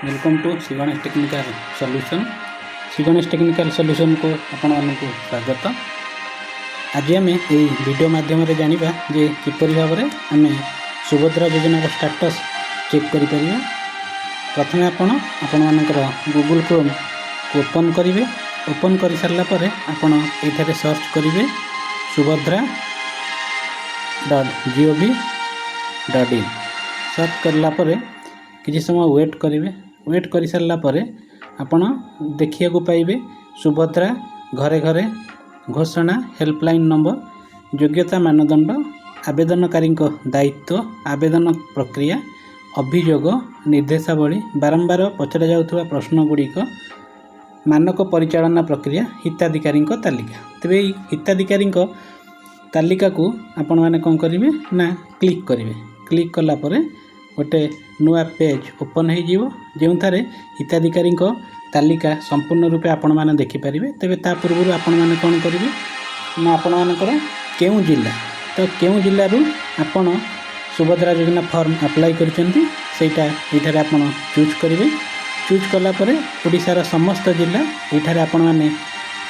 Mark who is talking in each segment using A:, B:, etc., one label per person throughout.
A: Welcome to Shri Ganesh technical solution. Shri Ganesh technical solution को आपण मानक स्वागत। आज आम वीडियो माध्यम जानिबा जे किपरि भाव में आम सुभद्रा योजना स्टेटस चेक करि परिबा। प्रथमे आपण मानकर गूगल क्रोम को ओपन करेंगे। ओपन कर सारा पर आपण एठारे सर्च करेंगे सुभद्रा .gov.in। सर्च करला पर किसी समय वेट करेंगे। वेट कर सारा पर आपण देखिए पाइबे सुभद्रा घरे घरे घोषणा हेल्पलाइन नंबर, योग्यता मानदंड, आवेदनकारी दायित्व, आवेदन प्रक्रिया, अभियोग, निर्देशावली, बारंबार पचरा जाउथुवा प्रश्न गुड़िक, मानक परिचालना प्रक्रिया, हिताधिकारी तालिका। तेरे हिताधिकारी तालिका को आपण मैंने कौन करेंगे ना क्लिक करेंगे। क्लिक कला पर गोटे नुआ पेज ओपन हो थारे हिताधिकारी तालिका संपूर्ण रूपे आपण मैंने देखिपारे। तेरे ता पूर्व आपण मैंने कौन करेंगे ना आपण मानकर केउं जिला तो केउं जिल्लारू आपण सुभद्रा योजना फॉर्म अप्लाई करछंती सेटा एठारे आपण चूज करेंगे। चूज कला पर ओडिशार समस्त जिला एठारे आपण मैंने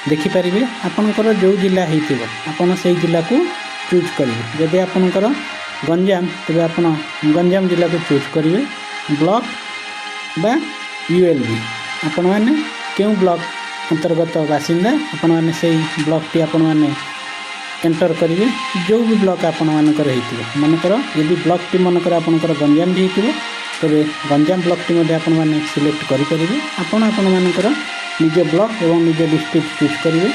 A: देखिपारे। आपणकर जो जिला होइथिबो आपण से जिला को चूज करेंगे। जदि आपणकर गंजाम तेरे आप गंजाम जिला को चूज करेंगे। ब्लॉक बा यूएलबी आपण मैंने क्यों ब्लॉक अंतर्गत बासिंदा आपण मैंने से ब्लॉक टी आपण मैंने एंटर करेंगे। जो भी ब्लॉक आपण मानकर होइथिबो मनकर यदि ब्लॉक टी मनकर आपणकर गंजाम भी होइथिबो तेरे गंजाम ब्लॉक टी मध्ये आपण मैंने सिलेक्ट करि परिबे। आपण मानकर निज ब्लॉक एवं निज डिस्ट्रिक्ट चूज करेंगे।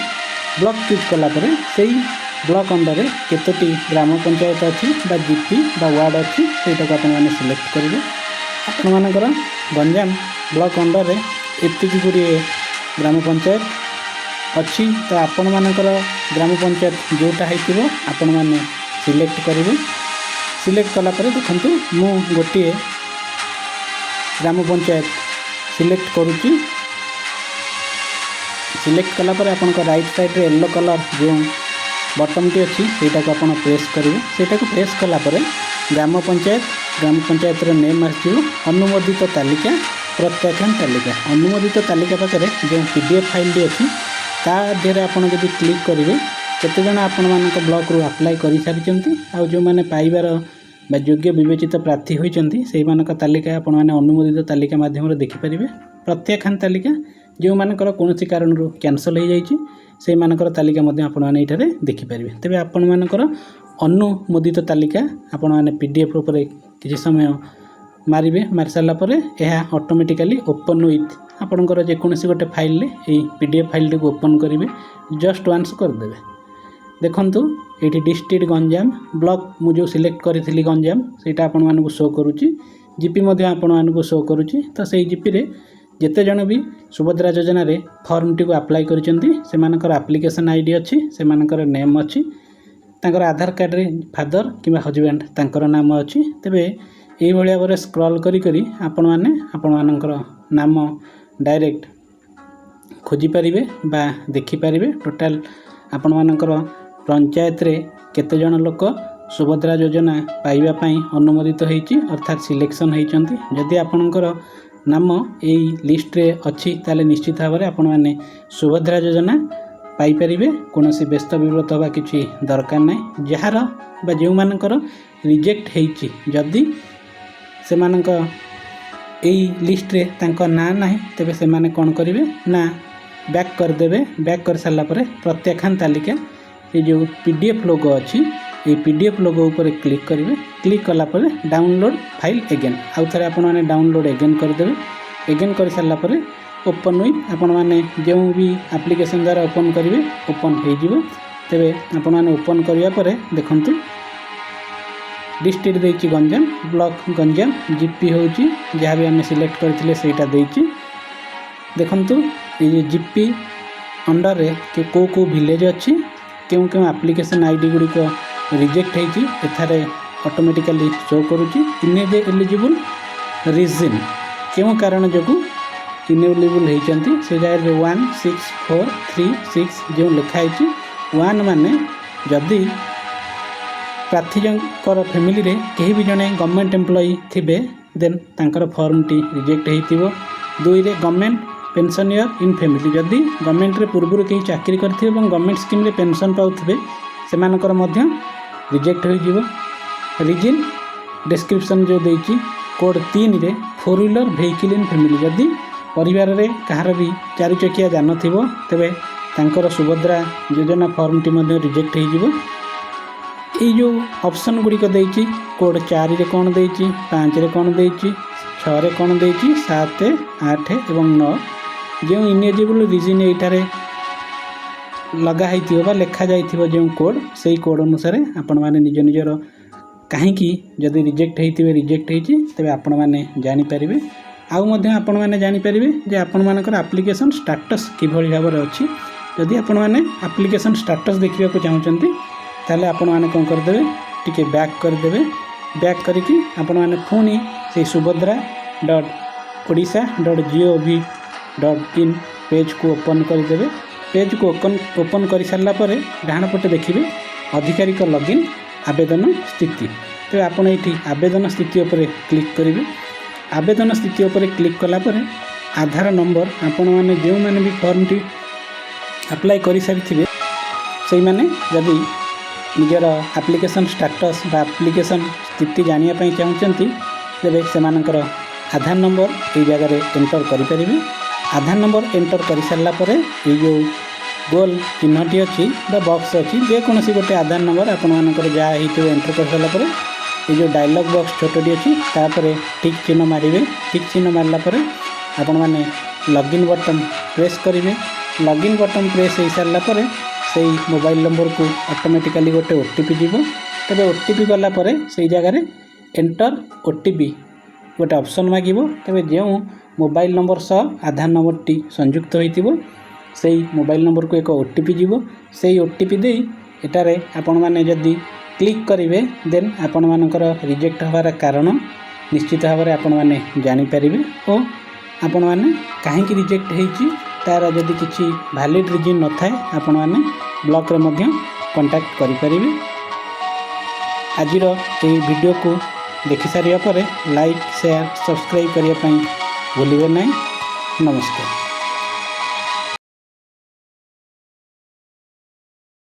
A: ब्लॉक चूज कला पर सेही ब्लॉक अंडर केतोटी ग्राम पंचायत अच्छी जीपी बा वार्ड अच्छी सेटा को आपण मैंने सिलेक्ट करेंगे। आपण मानकर गंजाम ब्लॉक अंडर एति गुड़े ग्राम पंचायत अच्छी तो आपण मानकर ग्राम पंचायत जोटा होइथिबो आपण मैंने सिलेक्ट करेंगे। सिलेक्ट कला पर देखंतु मु गोटे ग्राम पंचायत सिलेक्ट करूची। सिलेक्ट कला पर आपण राइट साइड रे येलो कलर जो बटन टी अच्छी सेटा को आपण प्रेस करेंगे। सेटा को प्रेस कला पर ग्राम पंचायत रो नेम आसो अनुमोदित तालिका प्रत्याख्यान तालिका। अनुमोदित तालिका पाखे जो पीडीएफ फाइल टी अच्छी ता देहरे आपण जदि क्लिक करेंगे केते जण आपण मानक ब्लॉक रू अप्लाई कर सारी आ जो मैंने पाइबार बा योग्य विवेचित प्रार्थी होइचंती सेही मानक तालिका आपण माने अनुमोदित तालिका माध्यम रे देखि परिबे। प्रत्याख्यान तालिका जो मानकर कोनोसी कारण रू कैंसल हो जाइछि से मानकर तालिका मध्ये आपण माने एठारे देखि परिबे। तबे आपण मानकर अनुमोदित तालिका आपण माने पीडीएफ ऊपर किछि समय मारिबे। मारि सारला परे एहा ऑटोमेटिकली ओपन विथ आपणकर जे कोनोसी गोटे फाइल रे ए पीडीएफ फाइल को ओपन करेंगे। जस्ट वन्स कर देबे। देखंतु एठी डिस्ट्रिक्ट गंजाम ब्लॉक मु जो सिलेक्ट करिथिली गंजाम सेटा आपण मानकु शो करूची। जीपी मध्ये आपण मानकु शो करूची। तो सेही जीपी रे जेते जन भी सुभद्रा योजना रे फॉर्म टी को अप्लाई करिसेंती से मानकर एप्लिकेशन आईडी अच्छी से मानकर नेम अच्छी तांकर आधार कार्ड रे फादर किबा हस्बैंड तांकर नाम अच्छी। तेबे एई भलिया बरे स्क्रॉल करी करी आपण मानकर नाम डायरेक्ट खोजी पारिबे बा देखि पारिबे। टोटल आपण मानकर पंचायत रे केते जन लोक सुभद्रा योजना पाइबा पई अनुमोदित होईची अर्थात सिलेक्शन होईचंती। जदि आपणकर नाम यही लिस्ट रे अच्छी ताले निश्चित भाव में आपण मैंने सुभद्रा योजना पाइपर। कौन व्यस्त विव्रत हवा किसी दरकार ना जार बा जो मानकर रिजेक्ट होइची जदि से मानक यही लिस्ट रे तांको ना नहीं तेबे से माने कौन करेंगे ना बैक करदेवे। बैक कर सारा पर प्रत्याख्यान तालिका ये जो पीडीएफ लोगो अच्छी ये पीडीएफ लोगो ऊपर क्लिक करेंगे। क्लिक कला पर डाउनलोड फाइल एगेन आउ थे आपण मैंने डाउनलोड एगेन करदेवे। एगेन कर सारा पर ओपन विथ आपण मैंने जो भी एप्लिकेशन द्वारा ओपन करेंगे ओपन हो तेरे आपण मैंने ओपन करने पर देखंतु डिस्ट्रिक्ट देइछि गंजाम ब्लॉक गंजाम जीपी होउची जहाँ भी आम सिलेक्ट करथिले सेटा देइछि। देखंतु ये जीपी अंडर रे को विलेज अच्छी क्यों क्यों एप्लिकेशन आईडी गुड़िक रिजेक्ट होइछि एथारे ऑटोमेटिकली शो करुच्ची। इनएलिजिबल रीजन क्यों कारण जो इनएलिजिबल होइचंती से जगह 16436 जो लिखाई 1 माने जदि प्रार्थी फैमिली रे कहीं भी जने गवर्नमेंट एम्प्लॉई थिबे देन तांकर फॉर्मटी रिजेक्ट होइतिबो। 2 रे गवर्नमेंट पेंशनियर इन फैमिली जदि गवर्नमेंट रे पूर्व कहीं चाकरी करथिबे এবং गवर्नमेंट स्कीम रे पेंशन पाउथिबे सेमानकर मध्य रिजेक्ट हो जिवो। रीजन डिस्क्रिप्शन जो देइछि कोड 3 रे 4 व्हीलर व्हीकल इन फैमिली जदि परिवार रे कहार भी 4 चकिया जान थिबो तबे तांकर सुभद्रा योजना फॉर्मटी मध्य रिजेक्ट हो जिवो। ये जो ऑप्शन गुड़ी को देइछि कोड 4 रे कोन देइछि 5 रे कोन देइछि 6 रे कोन देइछि 7 8 एवं 9 जो इनेजिबल रीजन एठारे लगा होइथिबो बा लेखा जाइथिबो जो कोड सेही कोड अनुसार आपण माने निज निजर काहेकि जदि रिजेक्ट होइथिबे रिजेक्ट होइछि तबे आपण माने जानि परिबे। आउ मध्य आपण माने जानि परिबे जे आपण मानकर एप्लिकेशन स्टेटस किभଳି भाବରେ अछि। जदि आपण माने एप्लिकेशन स्टेटस देखिबा को चाहउचंती ताले आपण माने कोन कर देबे टिके बैक कर देबे। बैक करिकि आपण माने फोनी से subhadra.odisha.gov.in पेज को ओपन कर देबे। पेज को ओपन कर सारला परे डाहाण पटे देखिबे अधिकारिक लॉगिन आवेदन स्थिति। तो आपण एठी आवेदन स्थिति उपरे क्लिक करिवे। आवेदन स्थिति उपरे क्लिक कला परे आधार नंबर आपण माने जे माने भी फॉर्म टी अप्लाई करि सारिथिबे सेही माने जदी निजर एप्लिकेशन स्टेटस बा एप्लिकेशन स्थिति जानिया पई चाहउचंती तेबे सेमानकर आधार नंबर ए जगह रे एंटर करि परिबे। आधार नंबर एंटर कर सारा पर ये जो गोल चिन्हटी अच्छी बॉक्स अच्छी जेकोसी गोटे आधार नंबर आपण मानकर जहाँ एंटर कर सारा पर ये जो डायलॉग बॉक्स छोटी अच्छी तापर टिक चिन्ह मारे। टिक चिन्ह मारला आपण मैंने लॉगिन बटन प्रेस करेंगे। लॉगिन बटन प्रेस हो सारा पर से मोबाइल नंबर को ऑटोमेटिकली गोटे ओटीपी जीव। तबे ओटीपी गलापर से जगह एंटर ओटीपी गोटे ऑप्शन मागिबो। तबे जो मोबाइल नंबर सह आधार नंबर टी संयुक्त होइतिबो सेही मोबाइल नंबर को एक ओटीपी जीवो। सेही ओटीपी दे एटारे आपण माने जदी क्लिक करिवे देन आपण मानकर रिजेक्ट होबार कारण निश्चित भाव में आपण माने जानि परिबे और आपण माने काहे कि रिजेक्ट हेछि तार जदी किछि वैलिड रीजन न थाए आपण माने ब्लॉक रे मध्य कांटेक्ट करि परिबे। आजिर ए वीडियो को देखि सारिया परे लाइक शेयर सब्सक्राइब करिया पई भूलिबे नहीं। नमस्कार।